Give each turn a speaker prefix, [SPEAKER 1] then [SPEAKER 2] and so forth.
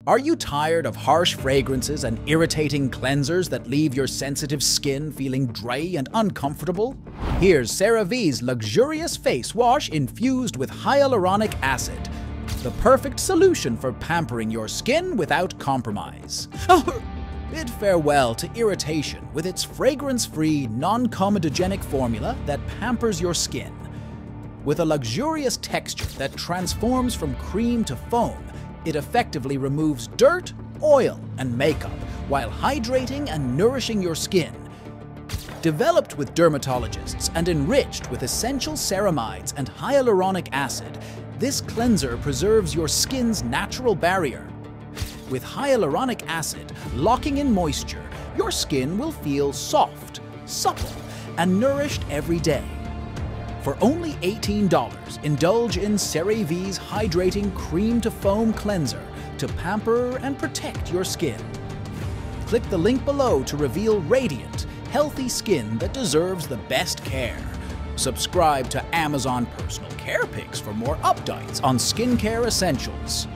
[SPEAKER 1] Are you tired of harsh fragrances and irritating cleansers that leave your sensitive skin feeling dry and uncomfortable? Here's CeraVe's luxurious face wash infused with hyaluronic acid, the perfect solution for pampering your skin without compromise. Bid farewell to irritation with its fragrance-free, non-comedogenic formula that pampers your skin. With a luxurious texture that transforms from cream to foam, it effectively removes dirt, oil, and makeup while hydrating and nourishing your skin. Developed with dermatologists and enriched with essential ceramides and hyaluronic acid, this cleanser preserves your skin's natural barrier. With hyaluronic acid locking in moisture, your skin will feel soft, supple, and nourished every day. For only $18, indulge in CeraVe's Hydrating Cream to Foam Cleanser to pamper and protect your skin. Click the link below to reveal radiant, healthy skin that deserves the best care. Subscribe to Amazon Personal Care Picks for more updates on skincare essentials.